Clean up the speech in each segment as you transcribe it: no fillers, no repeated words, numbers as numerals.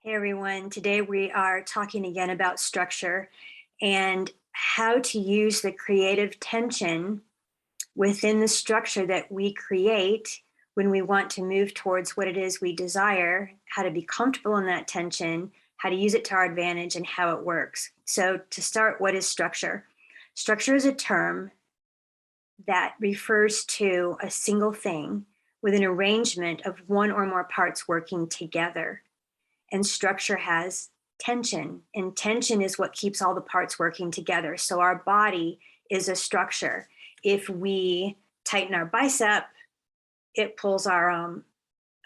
Hey everyone, today we are talking again about structure and how to use the creative tension within the structure that we create when we want to move towards what it is we desire, how to be comfortable in that tension, how to use it to our advantage, and how it works. So, to start, what is structure? Structure is a term that refers to a single thing with an arrangement of one or more parts working together. And structure has tension, and tension is what keeps all the parts working together. So our body is a structure. If we tighten our bicep, it pulls our arm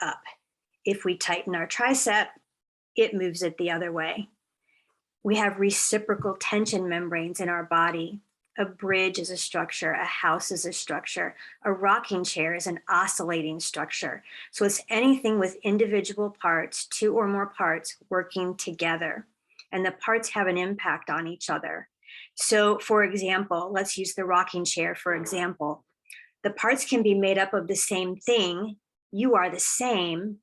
up. If we tighten our tricep, it moves it the other way. We have reciprocal tension membranes in our body. A bridge is a structure, a house is a structure, a rocking chair is an oscillating structure. So it's anything with individual parts, two or more parts working together, and the parts have an impact on each other. So for example, let's use the rocking chair for example. The parts can be made up of the same thing. You are the same,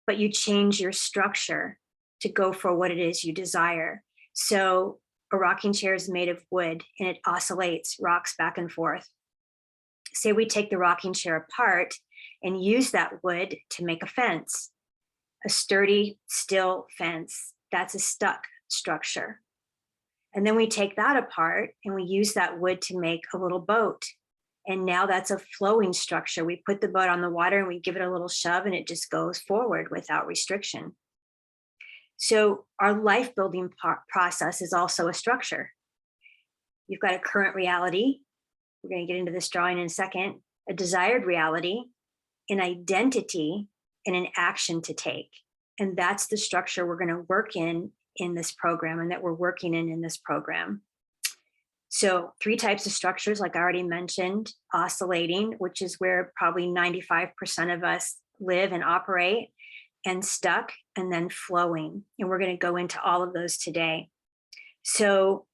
but you change your structure to go for what it is you desire. So a rocking chair is made of wood and it oscillates, rocks back and forth. Say we take the rocking chair apart and use that wood to make a fence, a sturdy, still fence. That's a stuck structure. And then we take that apart and we use that wood to make a little boat. And now that's a flowing structure. We put the boat on the water and we give it a little shove and it just goes forward without restriction. So our life building process is also a structure. You've got a current reality. We're going to get into this drawing in a second. A desired reality, an identity, and an action to take. And that's the structure we're going to work in this program and that we're working in this program. So 3 types of structures, like I already mentioned: oscillating, which is where probably 95% of us live and operate, and stuck, and then flowing. And we're going to go into all of those today. So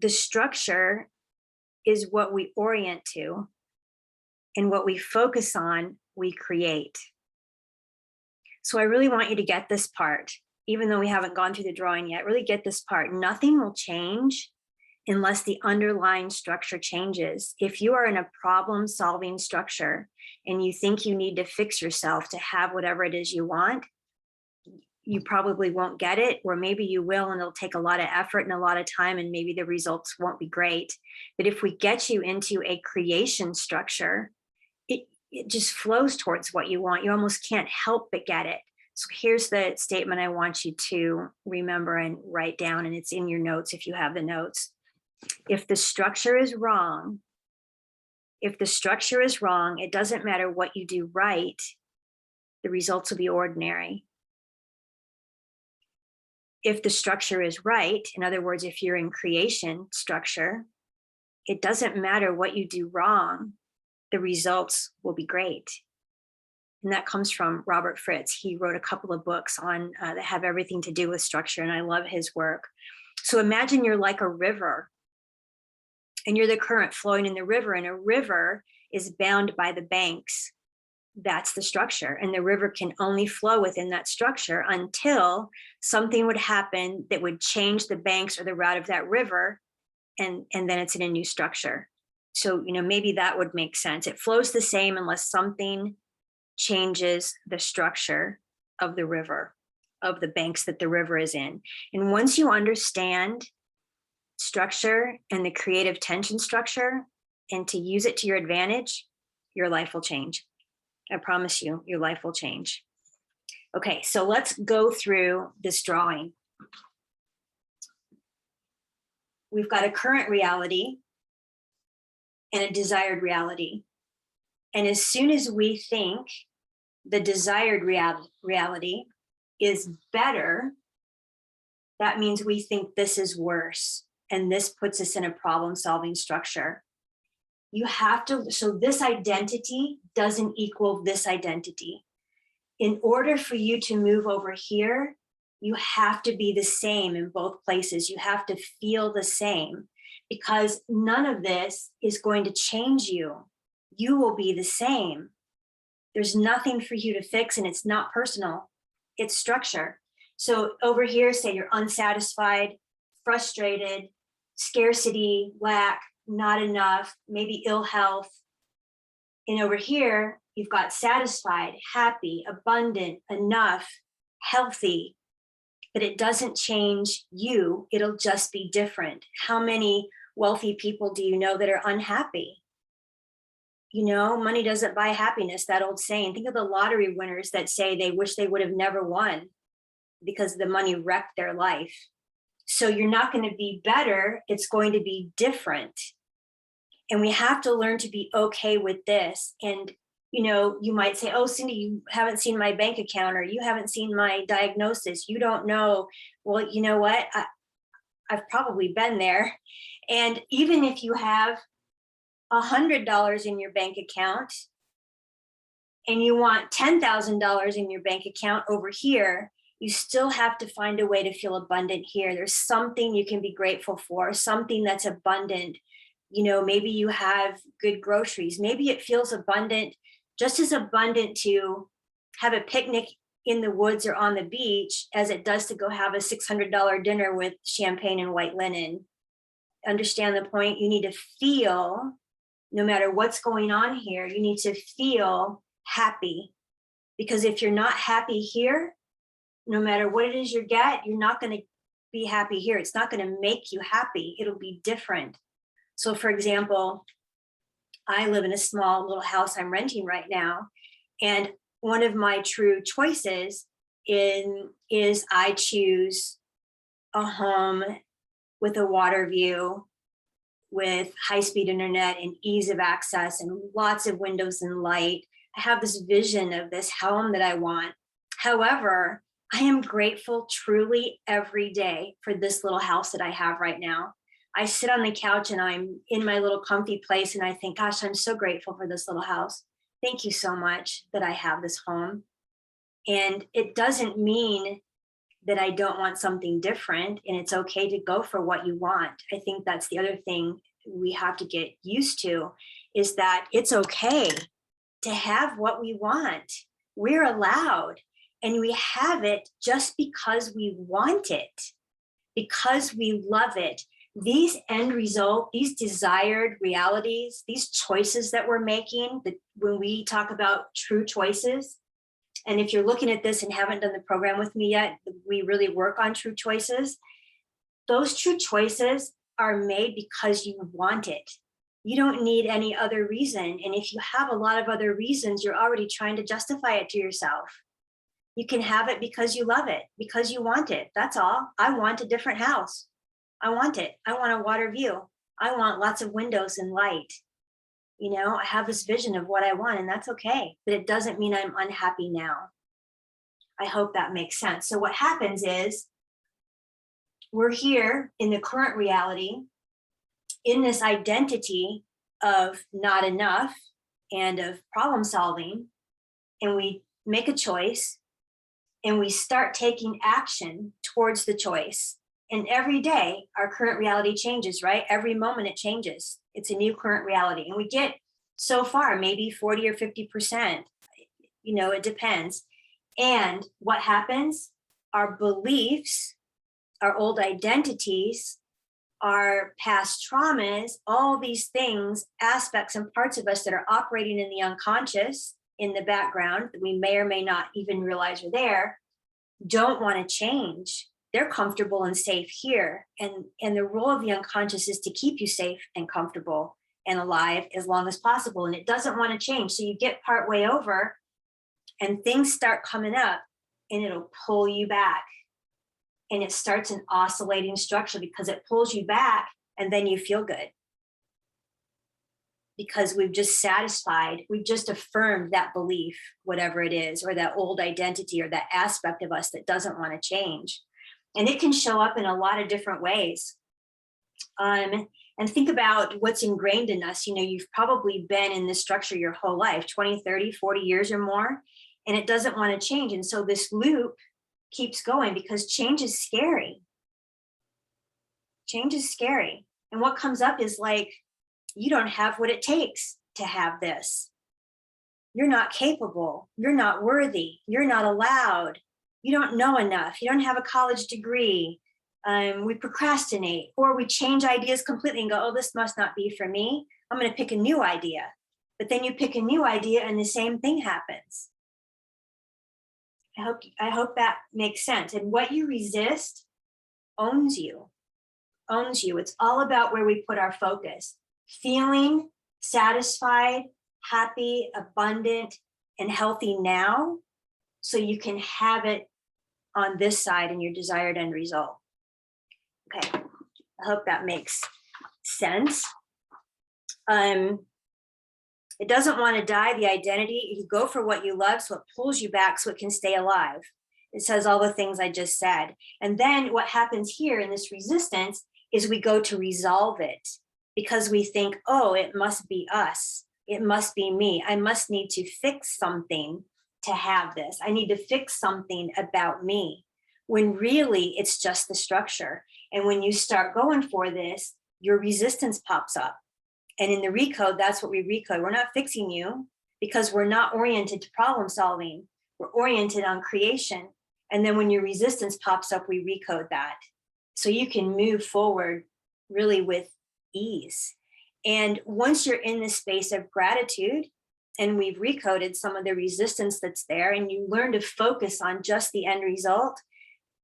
the structure is what we orient to, and what we focus on, we create. So I really want you to get this part, even though we haven't gone through the drawing yet. Really get this part. Nothing will change unless the underlying structure changes. If you are in a problem-solving structure and you think you need to fix yourself to have whatever it is you want, you probably won't get it, or maybe you will and it'll take a lot of effort and a lot of time and maybe the results won't be great. But if we get you into a creation structure, it just flows towards what you want. You almost can't help but get it. So here's the statement I want you to remember and write down, and it's in your notes if you have the notes. If the structure is wrong, it doesn't matter what you do right, the results will be ordinary. If the structure is right, in other words, if you're in creation structure, it doesn't matter what you do wrong, the results will be great. And that comes from Robert Fritz. He wrote a couple of books on that have everything to do with structure, and I love his work. So imagine you're like a river, and you're the current flowing in the river, and a river is bound by the banks. That's the structure, and the river can only flow within that structure until something would happen that would change the banks or the route of that river, and then it's in a new structure. So maybe that would make sense. It flows the same unless something changes the structure of the river, of the banks that the river is in. And once you understand structure and the creative tension structure, and to use it to your advantage, your life will change. I promise you, your life will change. Okay, so let's go through this drawing. We've got a current reality and a desired reality. And as soon as we think the desired reality is better, that means we think this is worse. And this puts us in a problem-solving structure. You have to, so this identity doesn't equal this identity. In order for you to move over here, you have to be the same in both places. You have to feel the same, because none of this is going to change you. You will be the same. There's nothing for you to fix, and it's not personal, it's structure. So over here, say you're unsatisfied, frustrated, scarcity, lack, not enough, maybe ill health. And over here, you've got satisfied, happy, abundant, enough, healthy, but it doesn't change you. It'll just be different. How many wealthy people do you know that are unhappy? You know, money doesn't buy happiness, that old saying. Think of the lottery winners that say they wish they would have never won because the money wrecked their life. So you're not going to be better, it's going to be different. And we have to learn to be okay with this. And, you know, you might say, oh, Cindy, you haven't seen my bank account, or you haven't seen my diagnosis. You don't know. Well, you know what? I've probably been there. And even if you have $100 in your bank account and you want $10,000 in your bank account over here, you still have to find a way to feel abundant here. There's something you can be grateful for, something that's abundant. You know, maybe you have good groceries. Maybe it feels abundant, just as abundant to have a picnic in the woods or on the beach as it does to go have a $600 dinner with champagne and white linen. Understand the point? You need to feel, no matter what's going on here, you need to feel happy. Because if you're not happy here, no matter what it is you get, you're not going to be happy here. It's not going to make you happy. It'll be different. So for example, I live in a small little house I'm renting right now. And one of my true choices is I choose a home with a water view, with high-speed internet and ease of access and lots of windows and light. I have this vision of this home that I want. However, I am grateful truly every day for this little house that I have right now. I sit on the couch and I'm in my little comfy place and I think, gosh, I'm so grateful for this little house. Thank you so much that I have this home. And it doesn't mean that I don't want something different, and it's okay to go for what you want. I think that's the other thing we have to get used to, is that it's okay to have what we want. We're allowed, and we have it just because we want it, because we love it. These end result, these desired realities, these choices that we're making, that when we talk about true choices, and if you're looking at this and haven't done the program with me yet, we really work on true choices. Those true choices are made because you want it. You don't need any other reason. And if you have a lot of other reasons, you're already trying to justify it to yourself. You can have it because you love it, because you want it. That's all. I want a different house. I want it. I want a water view. I want lots of windows and light. You know, I have this vision of what I want, and that's okay. But it doesn't mean I'm unhappy now. I hope that makes sense. So what happens is we're here in the current reality, in this identity of not enough and of problem solving, and we make a choice and we start taking action towards the choice. And every day our current reality changes, right? Every moment it changes. It's a new current reality. And we get so far, maybe 40 or 50%, you know, it depends. And what happens? Our beliefs, our old identities, our past traumas, all these things, aspects and parts of us that are operating in the unconscious, in the background, that we may or may not even realize are there, don't want to change. They're comfortable and safe here. And the role of the unconscious is to keep you safe and comfortable and alive as long as possible. And it doesn't want to change. So you get part way over and things start coming up and it'll pull you back. And it starts an oscillating structure because it pulls you back and then you feel good. Because we've just satisfied, we've just affirmed that belief, whatever it is, or that old identity or that aspect of us that doesn't want to change. And it can show up in a lot of different ways. And think about what's ingrained in us. You know, you've probably been in this structure your whole life, 20, 30, 40 years or more, and it doesn't want to change. And so this loop keeps going because change is scary. Change is scary. And what comes up is like, you don't have what it takes to have this. You're not capable. You're not worthy. You're not allowed. you don't know enough, you don't have a college degree, we procrastinate, or we change ideas completely and go, oh, this must not be for me. I'm going to pick a new idea. But then you pick a new idea and the same thing happens. I hope that makes sense. And what you resist owns you, owns you. It's all about where we put our focus. Feeling satisfied, happy, abundant, and healthy now, so you can have it on this side in your desired end result. Okay, I hope that makes sense. It doesn't want to die, the identity. You go for what you love, so it pulls you back so it can stay alive. It says all the things I just said. And then what happens here in this resistance is we go to resolve it because we think, oh, it must be us. It must be me. I must need to fix something to have this. I need to fix something about me, when really it's just the structure. And when you start going for this, your resistance pops up. And in the recode, that's what we recode. We're not fixing you because we're not oriented to problem solving. We're oriented on creation. And then when your resistance pops up, we recode that. So you can move forward really with ease. And once you're in this space of gratitude, and we've recoded some of the resistance that's there, and you learn to focus on just the end result,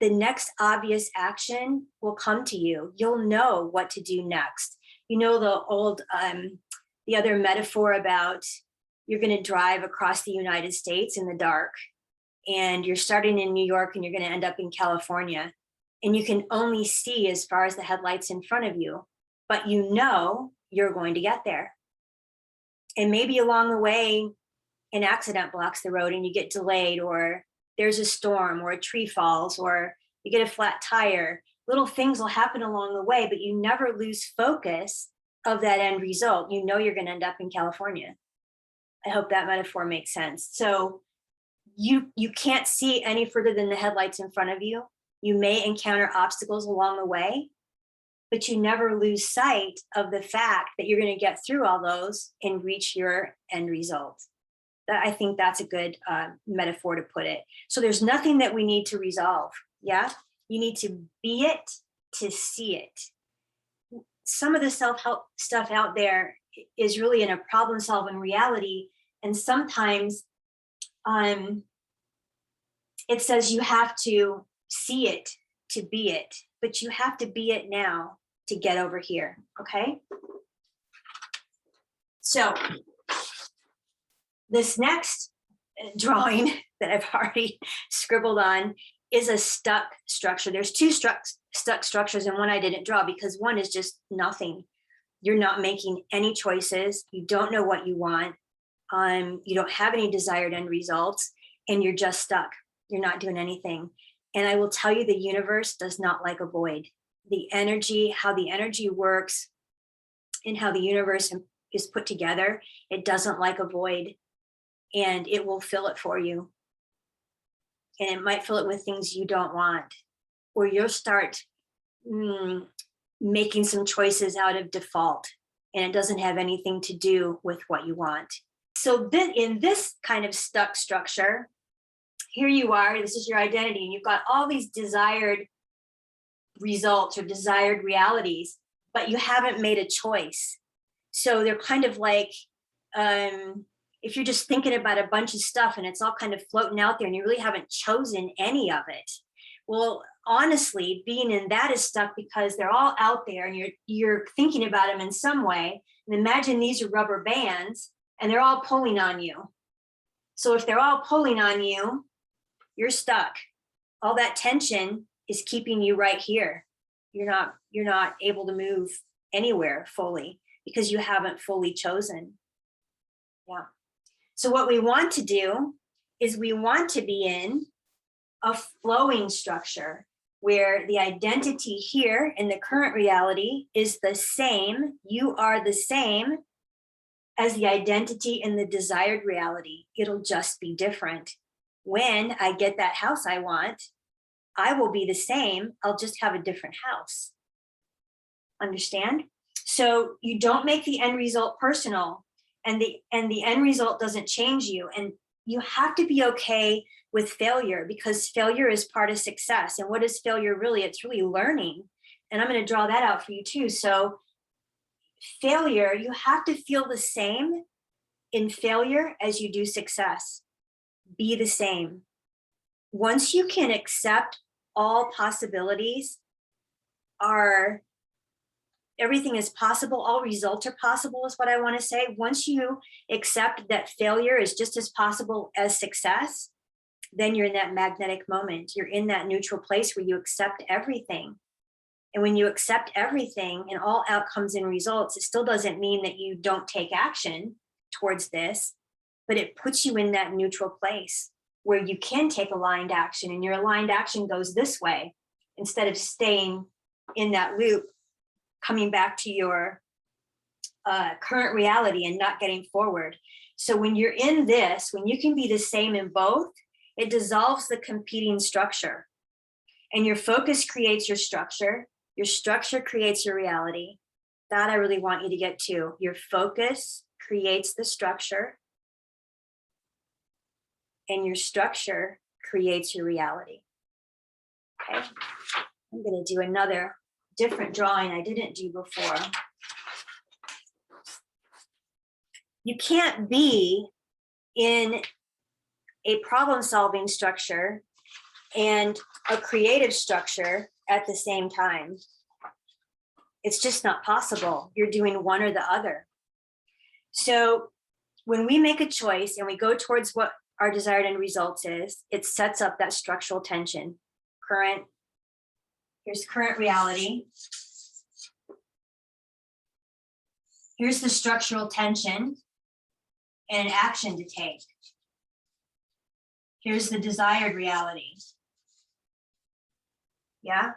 the next obvious action will come to you. You'll know what to do next. You know, the old, the other metaphor about you're going to drive across the United States in the dark, and you're starting in New York and you're going to end up in California, and you can only see as far as the headlights in front of you, but you know you're going to get there. And maybe along the way, an accident blocks the road and you get delayed, or there's a storm, or a tree falls, or you get a flat tire. Little things will happen along the way, but you never lose focus of that end result. You know you're going to end up in California. I hope that metaphor makes sense. So you can't see any further than the headlights in front of you. You may encounter obstacles along the way, but you never lose sight of the fact that you're going to get through all those and reach your end result. I think that's a good metaphor to put it. So there's nothing that we need to resolve. Yeah, you need to be it to see it. Some of the self-help stuff out there is really in a problem-solving reality, and sometimes it says you have to see it to be it, but you have to be it now to get over here. Okay, so this next drawing that I've already scribbled on is a stuck structure. There's two stuck structures, and one I didn't draw because one is just nothing. You're not making any choices. You don't know what you want. You don't have any desired end results, and you're just stuck. You're not doing anything. And I will tell you, the universe does not like a void. The energy, how the energy works and how the universe is put together, it doesn't like a void. And it will fill it for you. And it might fill it with things you don't want, or you'll start making some choices out of default, and it doesn't have anything to do with what you want. So then in this kind of stuck structure, here you are, this is your identity, and you've got all these desired results or desired realities, but you haven't made a choice. So they're kind of like, if you're just thinking about a bunch of stuff and it's all kind of floating out there and you really haven't chosen any of it. Well, honestly, being in that is stuck because they're all out there and you're thinking about them in some way. And imagine these are rubber bands and they're all pulling on you. So if they're all pulling on you, you're stuck. All that tension is keeping you right here. You're not able to move anywhere fully because you haven't fully chosen. Yeah. So what we want to do is we want to be in a flowing structure where the identity here in the current reality is the same. You are the same as the identity in the desired reality. It'll just be different. When I get that house I want, I will be the same. I'll just have a different house. Understand? So you don't make the end result personal. And the end result doesn't change you. And you have to be okay with failure, because failure is part of success. And what is failure really? It's really learning. And I'm going to draw that out for you too. So failure, you have to feel the same in failure as you do success. Be the same. Once you can accept all possibilities, everything is possible, all results are possible is what I want to say. Once you accept that failure is just as possible as success, then you're in that magnetic moment. You're in that neutral place where you accept everything. And when you accept everything and all outcomes and results, it still doesn't mean that you don't take action towards this, but it puts you in that neutral place where you can take aligned action, and your aligned action goes this way instead of staying in that loop, coming back to your current reality and not getting forward. So when you're in this, when you can be the same in both, it dissolves the competing structure. And your focus creates your structure creates your reality. That I really want you to get to. Your focus creates the structure, and your structure creates your reality. Okay, I'm going to do another different drawing I didn't do before. You can't be in a problem-solving structure and a creative structure at the same time. It's just not possible. You're doing one or the other. So when we make a choice and we go towards what our desired end results is, it sets up that structural tension. Here's current reality. Here's the structural tension and an action to take. Here's the desired reality. Yeah.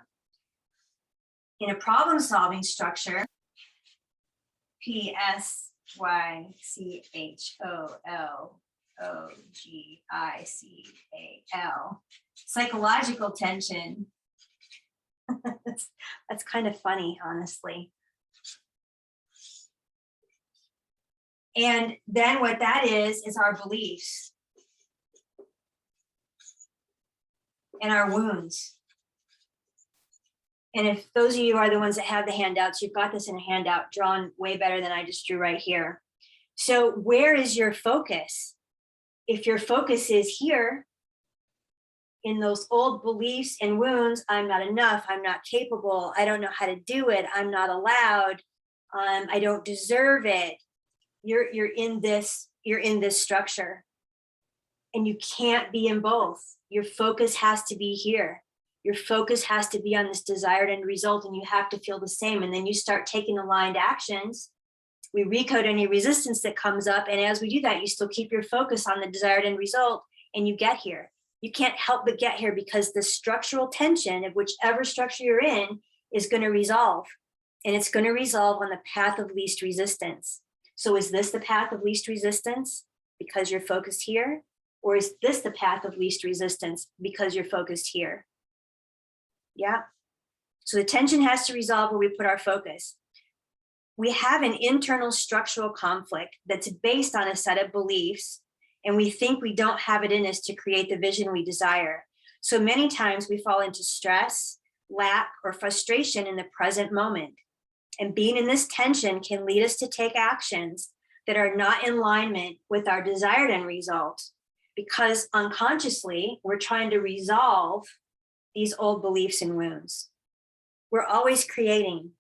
In a problem-solving structure, PSYCHOLOGICAL, psychological tension. That's kind of funny, honestly. And then what that is our beliefs and our wounds. And if those of you are the ones that have the handouts, you've got this in a handout drawn way better than I just drew right here. So where is your focus? If your focus is here in those old beliefs and wounds, I'm not enough, I'm not capable, I don't know how to do it, I'm not allowed, I don't deserve it. You're in this structure, and you can't be in both. Your focus has to be here. Your focus has to be on this desired end result, and you have to feel the same. And then you start taking aligned actions. We recode any resistance that comes up. And as we do that, you still keep your focus on the desired end result, and you get here. You can't help but get here because the structural tension of whichever structure you're in is going to resolve. And it's going to resolve on the path of least resistance. So is this the path of least resistance because you're focused here? Or is this the path of least resistance because you're focused here? Yeah. So the tension has to resolve where we put our focus. We have an internal structural conflict that's based on a set of beliefs, and we think we don't have it in us to create the vision we desire. So many times we fall into stress, lack, or frustration in the present moment. And being in this tension can lead us to take actions that are not in alignment with our desired end result, because unconsciously we're trying to resolve these old beliefs and wounds. We're always creating.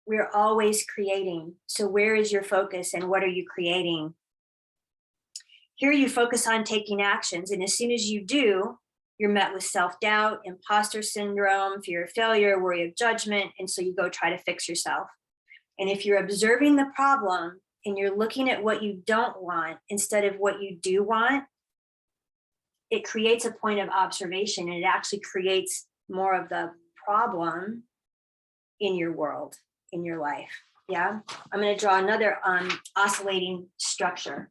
We're always creating. So where is your focus, and what are you creating? Here you focus on taking actions, and as soon as you do, you're met with self-doubt, imposter syndrome, fear of failure, worry of judgment, and so you go try to fix yourself. And if you're observing the problem and you're looking at what you don't want instead of what you do want, it creates a point of observation, and it actually creates more of the problem in your world, in your life. Yeah, I'm going to draw another oscillating structure.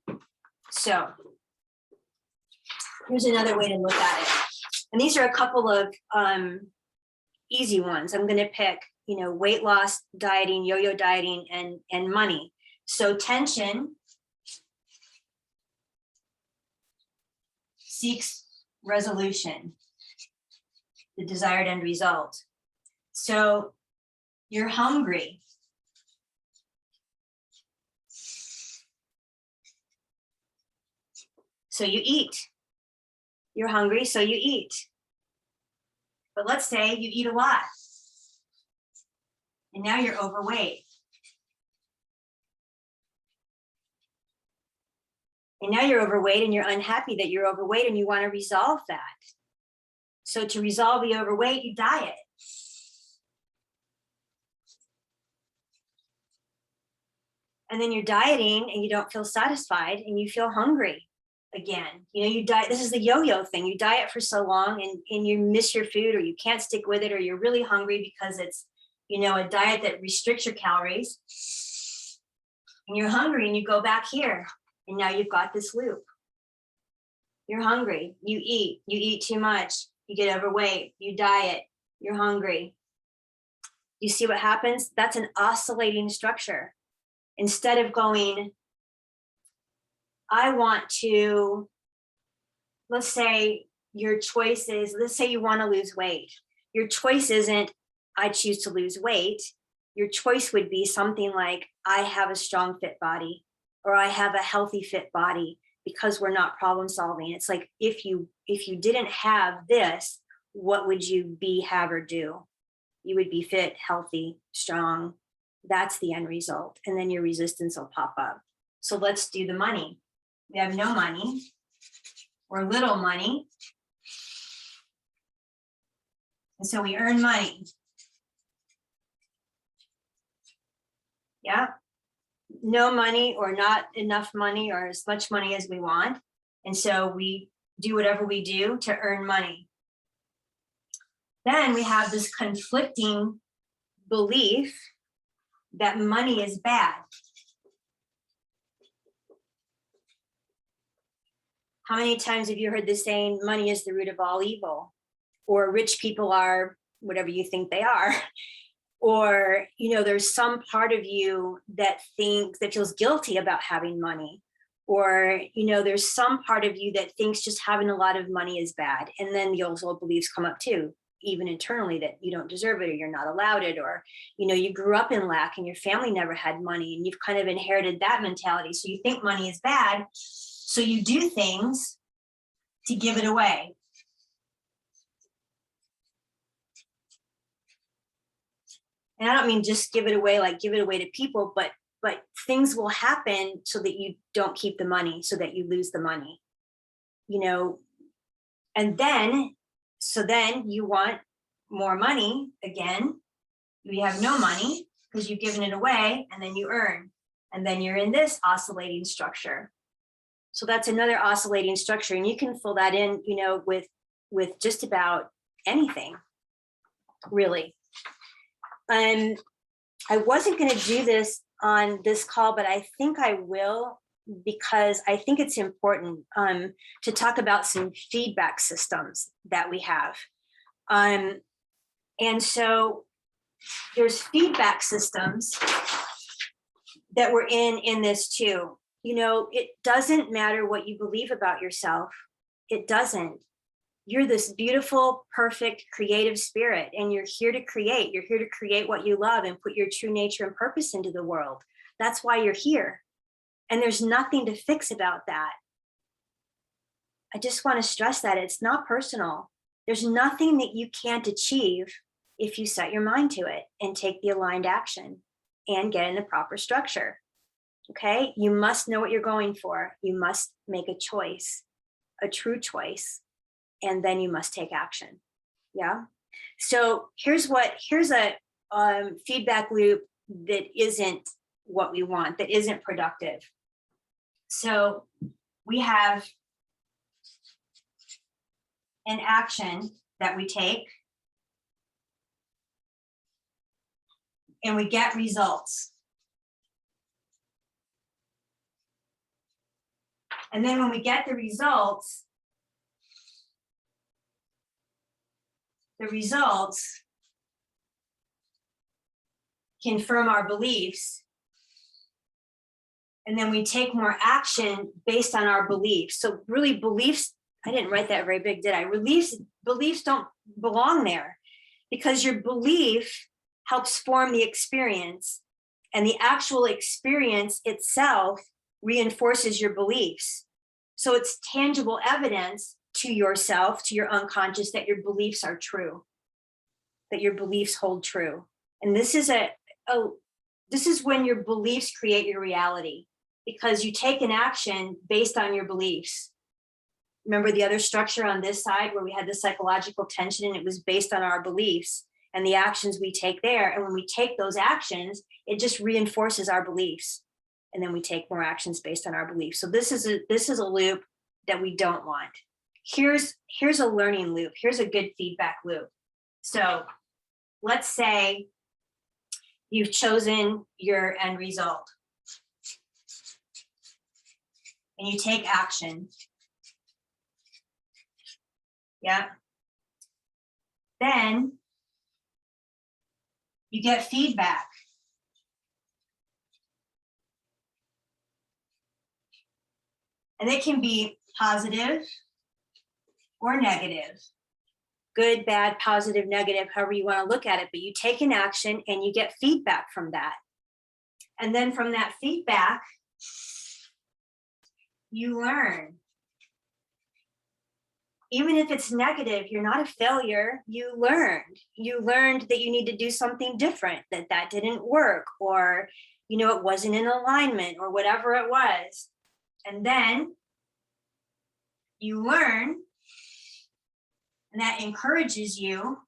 So here's another way to look at it. And these are a couple of easy ones. I'm going to pick, weight loss, dieting, yo-yo dieting, and money. So tension seeks resolution, the desired end result. So you're hungry. So you eat. You're hungry, so you eat. But let's say you eat a lot. And now you're overweight. And now you're overweight and you're unhappy that you're overweight and you want to resolve that. So to resolve the overweight, you diet. And then you're dieting and you don't feel satisfied and you feel hungry again. You know, you diet, this is the yo-yo thing. You diet for so long and you miss your food, or you can't stick with it, or you're really hungry because it's, you know, a diet that restricts your calories. And you're hungry and you go back here. And now you've got this loop. You're hungry, you eat too much, you get overweight, you diet, you're hungry. You see what happens? That's an oscillating structure. Instead of going, I want to, let's say your choice is, let's say you want to lose weight. Your choice isn't, I choose to lose weight. Your choice would be something like, I have a strong, fit body, or I have a healthy, fit body, because we're not problem solving. It's like, if you didn't have this, what would you be, have, or do? You would be fit, healthy, strong. That's the end result. And then your resistance will pop up. So let's do the money. We have no money or little money. And so we earn money. Yeah. No money, or not enough money, or as much money as we want. And so we do whatever we do to earn money. Then we have this conflicting belief that money is bad. How many times have you heard the saying, money is the root of all evil? Or rich people are whatever you think they are. Or, you know, there's some part of you that feels guilty about having money. Or, you know, there's some part of you that thinks just having a lot of money is bad. And then the old beliefs come up too, even internally, that you don't deserve it, or you're not allowed it, or, you know, you grew up in lack and your family never had money and you've kind of inherited that mentality. So you think money is bad. So you do things to give it away. And I don't mean just give it away, like give it away to people, but things will happen so that you don't keep the money, so that you lose the money, you know. And then, so then you want more money again. You have no money because you've given it away, and then you earn. And then you're in this oscillating structure. So that's another oscillating structure. And you can fill that in, you know, with just about anything, really. I wasn't going to do this on this call, but I think I will, because I think it's important to talk about some feedback systems that we have. And so there's feedback systems that we're in this too. You know, it doesn't matter what you believe about yourself. It doesn't. You're this beautiful, perfect, creative spirit, and you're here to create. You're here to create what you love and put your true nature and purpose into the world. That's why you're here. And there's nothing to fix about that. I just want to stress that it's not personal. There's nothing that you can't achieve if you set your mind to it and take the aligned action and get in the proper structure. Okay? You must know what you're going for. You must make a choice, a true choice. And then you must take action. Yeah. So here's a feedback loop that isn't what we want, that isn't productive. So we have an action that we take, and we get results. And then when we get the results confirm our beliefs. And then we take more action based on our beliefs. So really, beliefs I didn't write that very big, did I? Beliefs don't belong there, because your belief helps form the experience, and the actual experience itself reinforces your beliefs. So it's tangible evidence to yourself, to your unconscious, that your beliefs are true, that your beliefs hold true. And this is this is when your beliefs create your reality, because you take an action based on your beliefs. Remember the other structure on this side where we had the psychological tension, and it was based on our beliefs and the actions we take there. And when we take those actions, it just reinforces our beliefs. And then we take more actions based on our beliefs. So this is a loop that we don't want. Here's a learning loop. Here's a good feedback loop. So let's say you've chosen your end result and you take action. Yeah. Then you get feedback. And it can be positive or negative. Good, bad, positive, negative, however you want to look at it. But you take an action and you get feedback from that. And then from that feedback, you learn. Even if it's negative, you're not a failure. You learned. You learned that you need to do something different, that didn't work, or it wasn't in alignment, or whatever it was. And then you learn, and that encourages you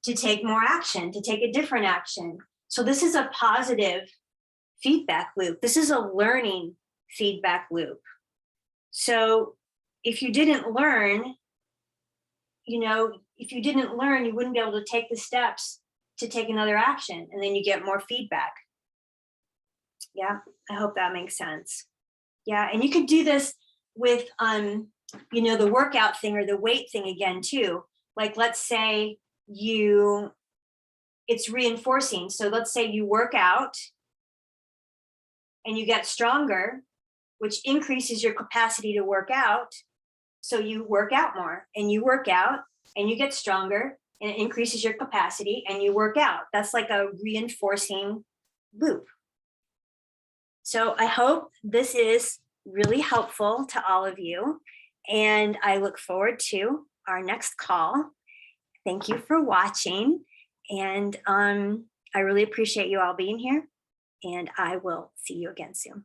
to take more action, to take a different action. So this is a positive feedback loop. This is a learning feedback loop. So if you didn't learn, you wouldn't be able to take the steps to take another action, and then you get more feedback. Yeah, I hope that makes sense. Yeah, and you could do this with, the workout thing or the weight thing again too. Like, let's say it's reinforcing. So let's say you work out and you get stronger, which increases your capacity to work out. So you work out more, and you work out and you get stronger, and it increases your capacity, and you work out. That's like a reinforcing loop. So I hope this is really helpful to all of you, and I look forward to our next call. Thank you for watching, and I really appreciate you all being here, and I will see you again soon.